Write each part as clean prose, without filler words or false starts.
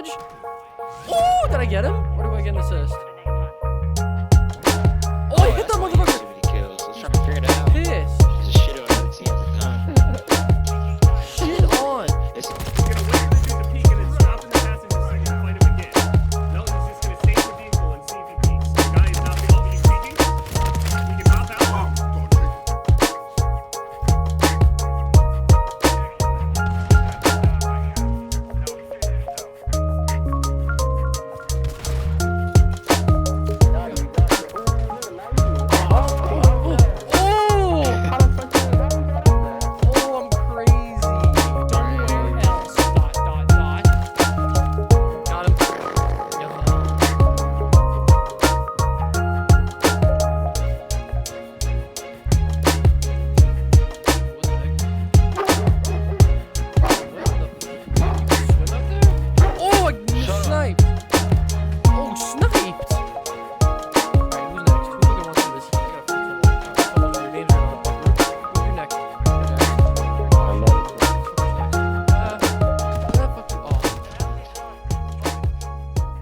dodge. Oh, did I get him? Or do I get an assist? Oh, I hit that motherfucker. Let's try to figure it out. Pissed. There's a shit on other teams. Shit on. It's You're gonna wait for the dude to peek and then stop in the passage so you can fight him again. No, he's just gonna stay in the vehicle and see if he peeks. The guy is not the he's peeking. He can hop out.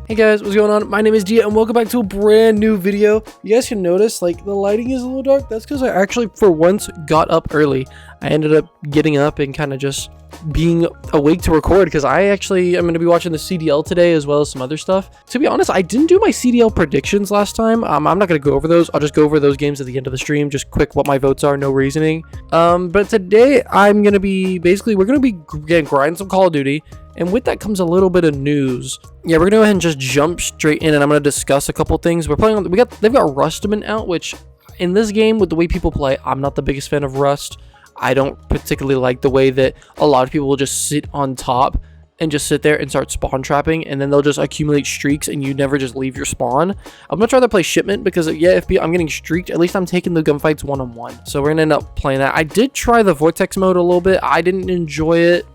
Hey guys, what's going on? My name is Dia and welcome back to a brand new video. You guys can notice like the lighting is a little dark. That's because I actually for once got up early. I ended up getting up and kind of just being awake to record because I actually am going to be watching the CDL today as well as some other stuff. To be honest, I didn't do my CDL predictions last time. I'm not going to go over those. I'll just go over those games at the end of the stream. Just quick what my votes are, no reasoning. But today I'm going to be we're going to be grinding some Call of Duty. And with that comes a little bit of news. Yeah, we're gonna go ahead and just jump straight in, and I'm gonna discuss a couple things. We're playing on. They've got Rustman out, which in this game with the way people play, I'm not the biggest fan of Rust. I don't particularly like the way that a lot of people will just sit on top and just sit there and start spawn trapping, and then they'll just accumulate streaks, and you never just leave your spawn. I'm much rather play Shipment because yeah, if I'm getting streaked, at least I'm taking the gunfights one-on-one. So we're gonna end up playing that. I did try the Vortex mode a little bit. I didn't enjoy it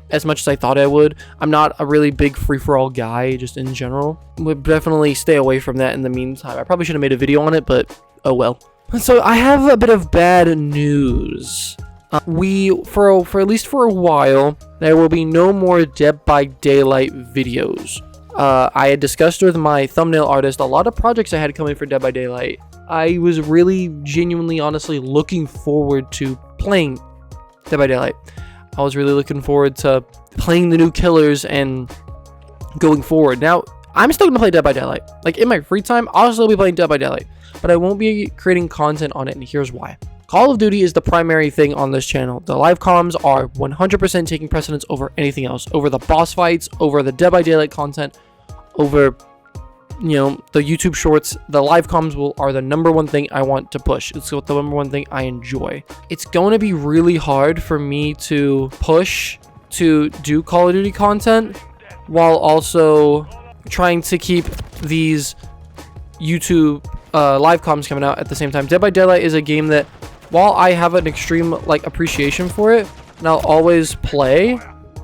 as much as I thought I would. I'm not a really big free-for-all guy, just in general. Would definitely stay away from that in the meantime. I probably should have made a video on it, but oh well. So I have a bit of bad news. For at least for a while, there will be no more Dead by Daylight videos. I had discussed with my thumbnail artist a lot of projects I had coming for Dead by Daylight. I was really genuinely, honestly looking forward to playing Dead by Daylight. I was really looking forward to playing the new killers and going forward. Now, I'm still going to play Dead by Daylight. Like, in my free time, I'll still be playing Dead by Daylight. But I won't be creating content on it, and here's why. Call of Duty is the primary thing on this channel. The live comms are 100% taking precedence over anything else. Over the boss fights, over the Dead by Daylight content, over, you know, the YouTube shorts. The live comms are the number one thing I want to push. It's the number one thing I enjoy. It's going to be really hard for me to push to do Call of Duty content while also trying to keep these YouTube live comms coming out at the same time. Dead by Daylight is a game that, while I have an extreme like appreciation for it, and I'll always play,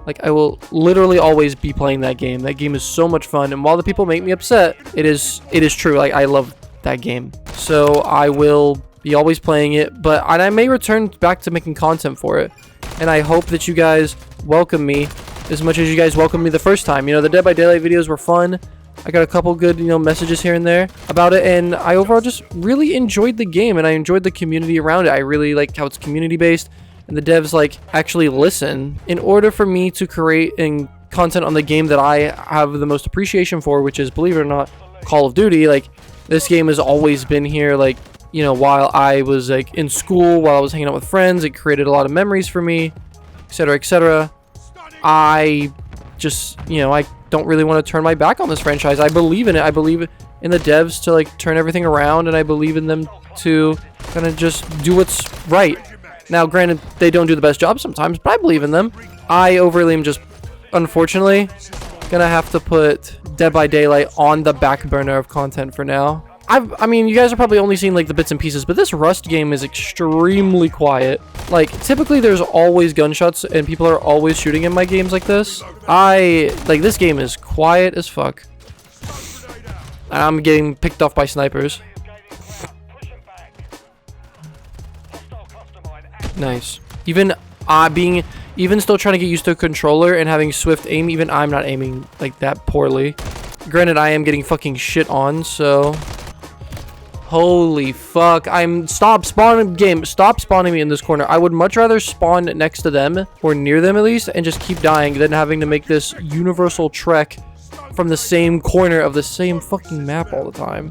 like I will literally always be playing that game. That game is so much fun, and while the people make me upset, it is true. Like I love that game, so I will be always playing it. And I may return back to making content for it, and I hope that you guys welcome me as much as you guys welcomed me the first time. You know, the Dead by Daylight videos were fun. I got a couple good, messages here and there about it, and I overall just really enjoyed the game, and I enjoyed the community around it. I really like how it's community based, and the devs like actually listen. In order for me to create content on the game that I have the most appreciation for, which is, believe it or not, Call of Duty, like this game has always been here. Like, while I was like in school, while I was hanging out with friends, it created a lot of memories for me, etc., etc. I just, I don't really want to turn my back on this franchise. I believe in it. I believe in the devs to like turn everything around, and I believe in them to kind of just do what's right. Now, granted, they don't do the best job sometimes, but I believe in them. I overly am just, unfortunately, gonna have to put Dead by Daylight on the back burner of content for now. I mean, you guys are probably only seeing like the bits and pieces, but this Rust game is extremely quiet. Like, typically there's always gunshots and people are always shooting in my games like this. This game is quiet as fuck. I'm getting picked off by snipers. Nice. Even being Even still trying to get used to a controller and having swift aim, even I'm not aiming like that poorly. Granted, I am getting fucking shit on, so... Holy fuck. Stop spawning, game. Stop spawning me in this corner. I would much rather spawn next to them, or near them at least, and just keep dying than having to make this universal trek from the same corner of the same fucking map all the time.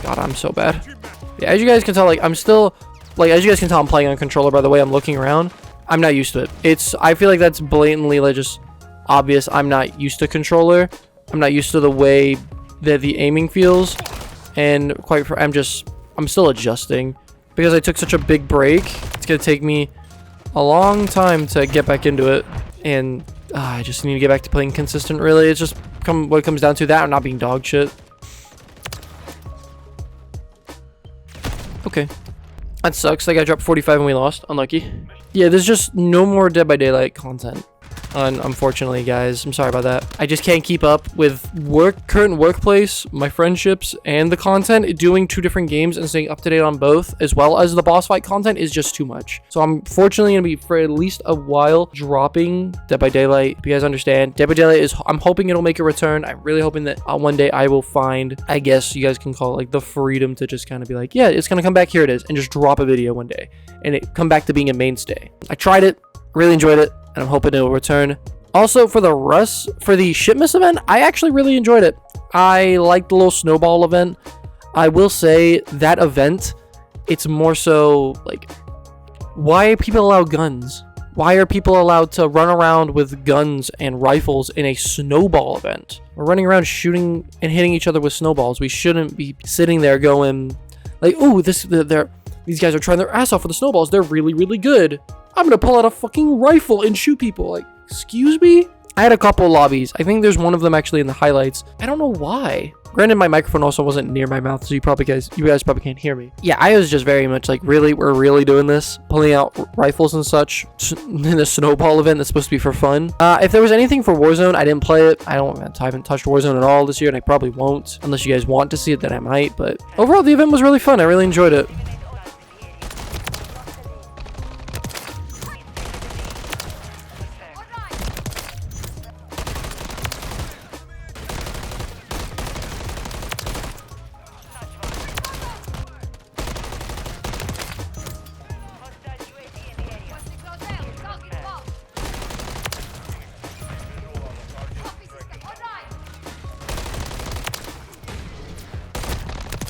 God, I'm so bad. Yeah, as you guys can tell, like, I'm still... Like, as you guys can tell, I'm playing on controller by the way I'm looking around. I'm not used to it. I feel like that's blatantly, like, just obvious. I'm not used to controller. I'm not used to the way that the aiming feels. And I'm still adjusting. Because I took such a big break, it's going to take me a long time to get back into it. And I just need to get back to playing consistent, really. It's just what it comes down to, that I'm not being dog shit. Okay. That sucks. Like, I dropped 45 and we lost. Unlucky. Yeah, there's just no more Dead by Daylight content. Unfortunately, guys, I'm sorry about that. I just can't keep up with current workplace, my friendships, and the content. Doing 2 different games and staying up to date on both, as well as the boss fight content, is just too much. So I'm fortunately gonna be, for at least a while, dropping Dead by Daylight. If you guys understand, Dead by Daylight is, I'm hoping it'll make a return. I'm really hoping that one day I will find, I guess you guys can call it, like, the freedom to just kind of be like, yeah, it's gonna come back, here it is, and just drop a video one day, and it come back to being a mainstay. I tried it, really enjoyed it, and I'm hoping it will return. Also, for the Shipmas event, I actually really enjoyed it. I liked the little snowball event. I will say that event, it's more so like, why are people allowed guns? Why are people allowed to run around with guns and rifles in a snowball event? We're running around shooting and hitting each other with snowballs. We shouldn't be sitting there going like, "Ooh, these guys are trying their ass off with the snowballs. They're really, really good. I'm gonna pull out a fucking rifle and shoot people." Like, excuse me? I had a couple lobbies. I think there's one of them actually in the highlights. I don't know why. Granted, my microphone also wasn't near my mouth, so you guys probably can't hear me. Yeah, I was just very much like, really, we're really doing this, pulling out rifles and such in a snowball event that's supposed to be for fun. If there was anything for Warzone, I didn't play it. I haven't touched Warzone at all this year, and I probably won't, unless you guys want to see it. Then I might. But overall, the event was really fun. I really enjoyed it.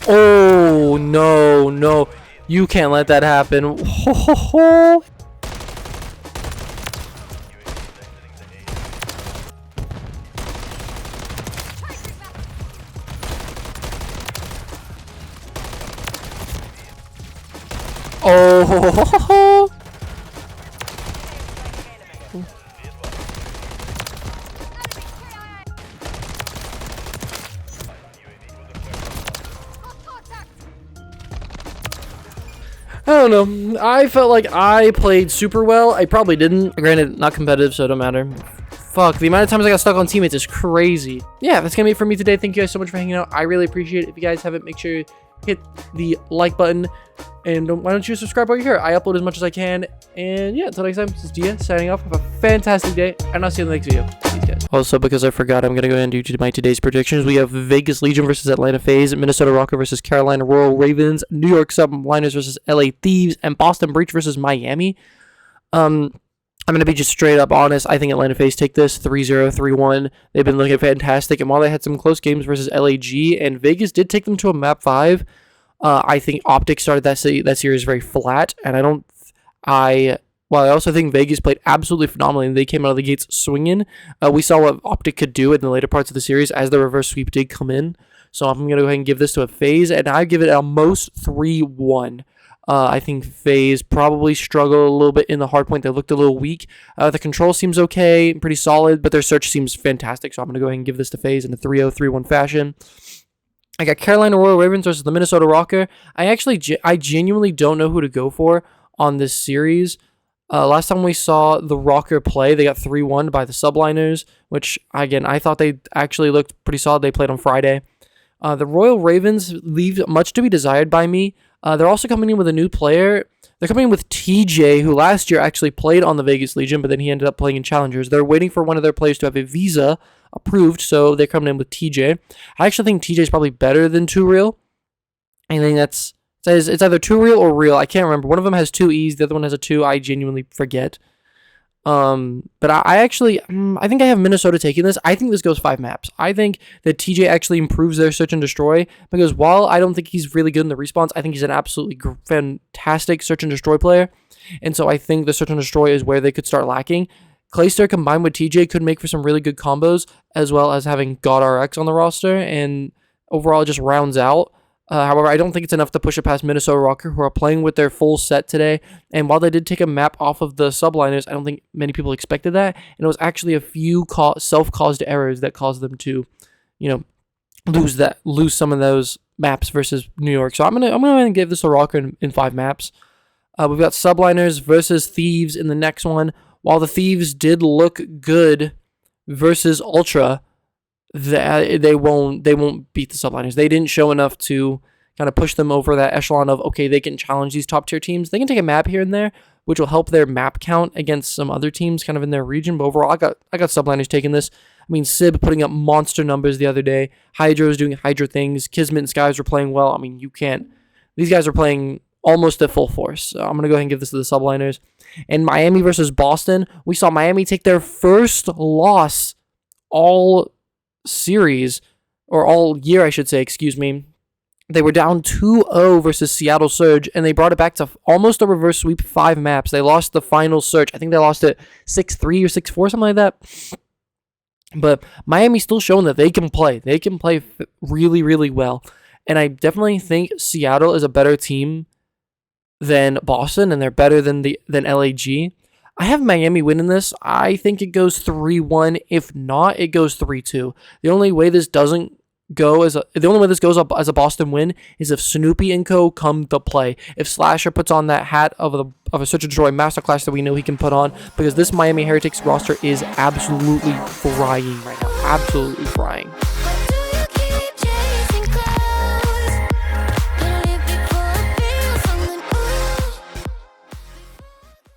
Oh, no, no. You can't let that happen. Oh. I don't know. I felt like I played super well. I probably didn't. Granted, not competitive, so it don't matter. Fuck, the amount of times I got stuck on teammates is crazy. Yeah, that's gonna be it for me today. Thank you guys so much for hanging out. I really appreciate it. If you guys haven't, make sure you hit the like button. And why don't you subscribe while you're here? I upload as much as I can. And yeah, until next time, this is Dia signing off. Have a fantastic day, and I'll see you in the next video. Peace, guys. Also, because I forgot, I'm going to go ahead and do my today's predictions. We have Vegas Legion versus Atlanta FaZe, Minnesota Rocker versus Carolina Royal Ravens, New York Subliners versus LA Thieves, and Boston Breach versus Miami. I'm going to be just straight up honest. I think Atlanta FaZe take this 3-0, 3-1. They've been looking fantastic. And while they had some close games versus LAG, and Vegas did take them to a map 5, I think Optic started that series very flat. And I also think Vegas played absolutely phenomenally, and they came out of the gates swinging. We saw what Optic could do in the later parts of the series as the reverse sweep did come in. So I'm going to go ahead and give this to a FaZe, and I give it at most 3-1. I think FaZe probably struggled a little bit in the hardpoint. They looked a little weak. The control seems okay, pretty solid, but their search seems fantastic. So I'm going to go ahead and give this to FaZe in a 3-0, 3-1 fashion. I got Carolina Royal Ravens versus the Minnesota Rocker. I genuinely don't know who to go for on this series. Last time we saw the Rocker play, they got 3-1 by the Subliners, which, again, I thought they actually looked pretty solid. They played on Friday. The Royal Ravens leave much to be desired by me. They're also coming in with a new player. They're coming in with TJ, who last year actually played on the Vegas Legion, but then he ended up playing in Challengers. They're waiting for one of their players to have a visa approved, so they're coming in with TJ. I actually think TJ is probably better than 2Real. I think it's either 2Real or Real. I can't remember. One of them has 2 E's, the other one has a 2. I genuinely forget. But I actually, I think I have Minnesota taking this. I think this goes 5 maps. I think that TJ actually improves their search and destroy, because while I don't think he's really good in the respawns, I think he's an absolutely fantastic search and destroy player. And so I think the search and destroy is where they could start lacking. Clayster combined with TJ could make for some really good combos, as well as having God RX on the roster, and overall it just rounds out. However, I don't think it's enough to push it past Minnesota Rocker, who are playing with their full set today. And while they did take a map off of the subliners, I don't think many people expected that. And it was actually a few self-caused errors that caused them to, lose some of those maps versus New York. So I'm gonna give this a Rocker in 5 maps. We've got subliners versus Thieves in the next one. While the Thieves did look good versus Ultra, they won't beat the subliners. They didn't show enough to kind of push them over that echelon of, okay, they can challenge these top tier teams. They can take a map here and there, which will help their map count against some other teams kind of in their region. But overall, I got subliners taking this. I mean, Sib putting up monster numbers the other day. Hydro's doing Hydra things. Kismet and Skies were playing well. I mean, these guys are playing almost at full force. So I'm going to go ahead and give this to the subliners. And Miami versus Boston, we saw Miami take their first loss all series, or all year, I should say, excuse me. They were down 2-0 versus Seattle Surge, and they brought it back to almost a reverse sweep 5 maps. They lost the final search. I think they lost it 6-3 or 6-4, something like that. But Miami's still showing that they can play. They can play really, really well. And I definitely think Seattle is a better team than Boston, and they're better than LAG. I have Miami winning this. I think it goes 3-1. If not, it goes 3-2. The only way this goes up as a Boston win is if Snoopy and Co come to play. If Slasher puts on that hat of a Search and Destroy masterclass that we know he can put on, because this Miami Heretics roster is absolutely frying right now. Absolutely frying.